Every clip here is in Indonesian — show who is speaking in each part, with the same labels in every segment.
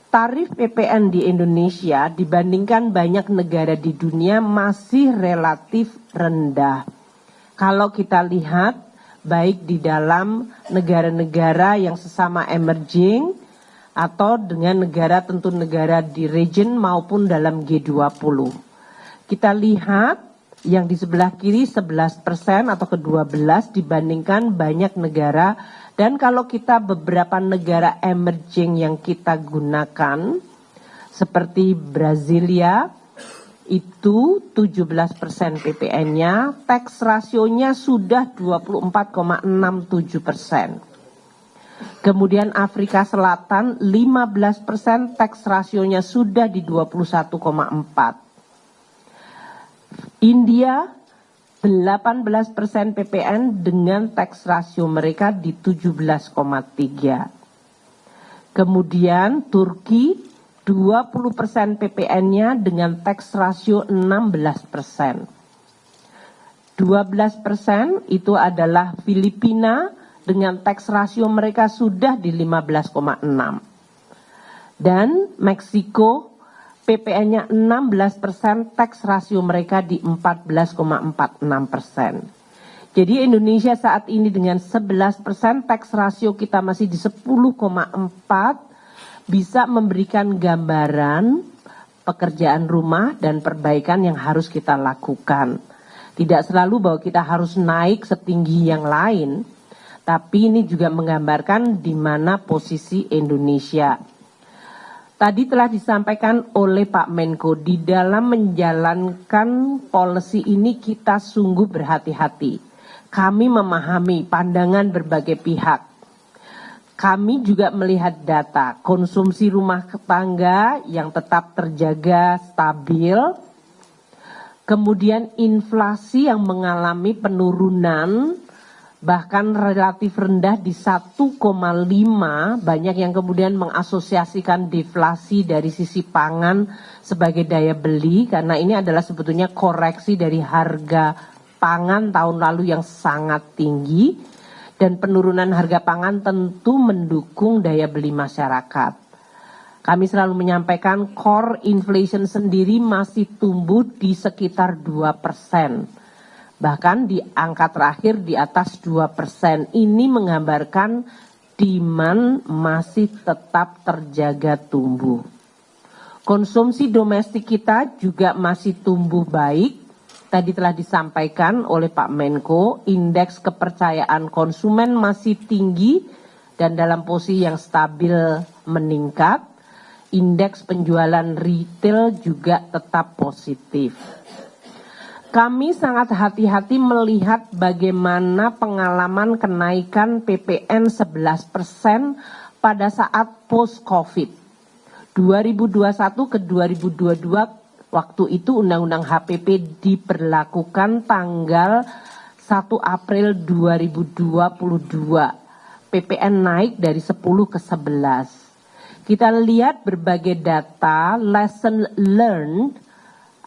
Speaker 1: tarif PPN di Indonesia dibandingkan banyak negara di dunia masih relatif rendah. Kalau kita lihat baik di dalam negara-negara yang sesama emerging atau dengan tentu negara di region maupun dalam G20. Kita lihat yang di sebelah kiri 11% atau ke-12 dibandingkan banyak negara. Dan kalau kita beberapa negara emerging yang kita gunakan seperti Brasilia itu 17% PPN-nya, tax rasionya sudah 24,67%. Kemudian Afrika Selatan 15%, tax rasionya sudah di 21,4%. India 18% PPN dengan tax rasio mereka di 17,3%. Kemudian Turki 20% PPN-nya dengan tax rasio 16%. 12% itu adalah Filipina dengan tax rasio mereka sudah di 15,6%. Dan Meksiko PPN-nya 16%, tax rasio mereka di 14,46%. Jadi Indonesia saat ini dengan 11%, tax rasio kita masih di 10,4%, bisa memberikan gambaran pekerjaan rumah dan perbaikan yang harus kita lakukan. Tidak selalu bahwa kita harus naik setinggi yang lain, tapi ini juga menggambarkan di mana posisi Indonesia. Tadi telah disampaikan oleh Pak Menko, di dalam menjalankan policy ini kita sungguh berhati-hati. Kami memahami pandangan berbagai pihak. Kami juga melihat data konsumsi rumah tangga yang tetap terjaga stabil. Kemudian inflasi yang mengalami penurunan bahkan relatif rendah di 1,5, banyak yang kemudian mengasosiasikan deflasi dari sisi pangan sebagai daya beli, karena ini adalah sebetulnya koreksi dari harga pangan tahun lalu yang sangat tinggi, dan penurunan harga pangan tentu mendukung daya beli masyarakat. Kami selalu menyampaikan core inflation sendiri masih tumbuh di sekitar 2%. Bahkan di angka terakhir di atas 2%. Ini menggambarkan demand masih tetap terjaga tumbuh. Konsumsi domestik kita juga masih tumbuh baik. Tadi telah disampaikan oleh Pak Menko, indeks kepercayaan konsumen masih tinggi dan dalam posisi yang stabil meningkat. Indeks penjualan retail juga tetap positif. Kami sangat hati-hati melihat bagaimana pengalaman kenaikan PPN 11% pada saat post-COVID. 2021 ke 2022, waktu itu Undang-Undang HPP diberlakukan tanggal 1 April 2022. PPN naik dari 10 ke 11. Kita lihat berbagai data, lesson learned,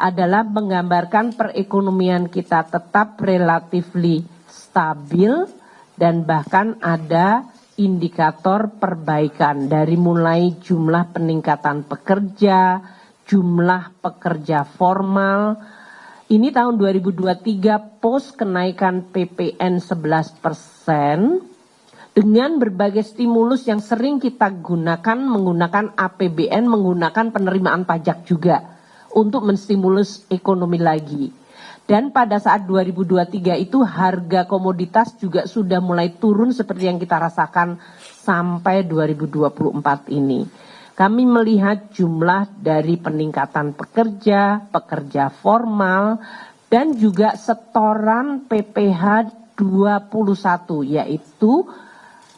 Speaker 1: adalah menggambarkan perekonomian kita tetap relatifly stabil dan bahkan ada indikator perbaikan dari mulai jumlah peningkatan pekerja, jumlah pekerja formal. Ini tahun 2023 post kenaikan PPN 11% dengan berbagai stimulus yang sering kita gunakan, menggunakan APBN, menggunakan penerimaan pajak juga untuk menstimulus ekonomi lagi. Dan pada saat 2023 itu harga komoditas juga sudah mulai turun seperti yang kita rasakan sampai 2024 ini. Kami melihat jumlah dari peningkatan pekerja, pekerja formal, dan juga setoran PPh 21, yaitu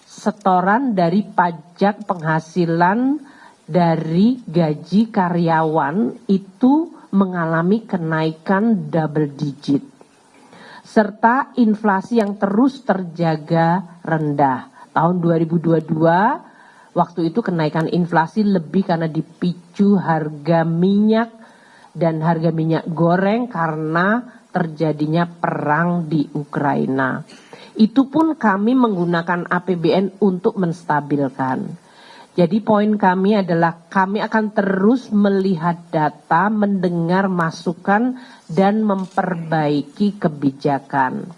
Speaker 1: setoran dari pajak penghasilan dari gaji karyawan itu mengalami kenaikan double digit. Serta inflasi yang terus terjaga rendah. Tahun 2022, waktu itu kenaikan inflasi lebih karena dipicu harga minyak dan harga minyak goreng karena terjadinya perang di Ukraina. Itu pun kami menggunakan APBN untuk menstabilkan. Jadi poin kami adalah kami akan terus melihat data, mendengar masukan, dan memperbaiki kebijakan.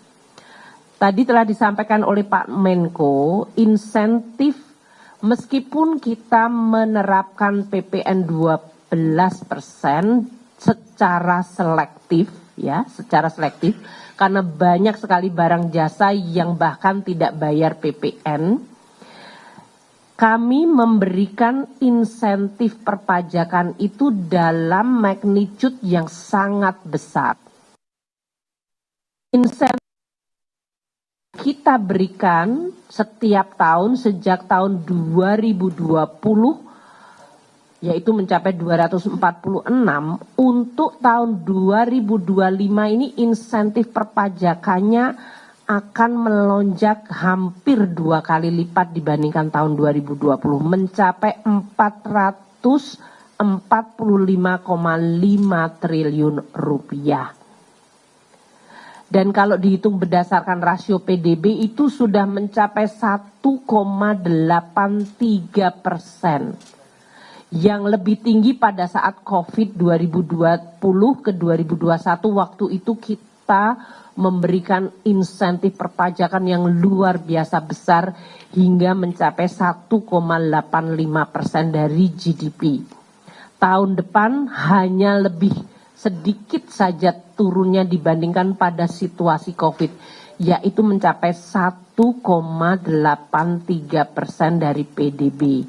Speaker 1: Tadi telah disampaikan oleh Pak Menko, insentif meskipun kita menerapkan PPN 12% secara selektif, ya, secara selektif, karena banyak sekali barang jasa yang bahkan tidak bayar PPN. Kami memberikan insentif perpajakan itu dalam magnitude yang sangat besar. Insentif kita berikan setiap tahun sejak tahun 2020, yaitu mencapai 246, untuk tahun 2025 ini insentif perpajakannya akan melonjak hampir 2 kali lipat dibandingkan tahun 2020, mencapai 445,5 triliun rupiah. Dan kalau dihitung berdasarkan rasio PDB itu sudah mencapai 1,83%, yang lebih tinggi pada saat COVID 2020 ke 2021, waktu itu kita memberikan insentif perpajakan yang luar biasa besar hingga mencapai 1,85% dari GDP. Tahun depan hanya lebih sedikit saja turunnya dibandingkan pada situasi COVID, yaitu mencapai 1,83% dari PDB.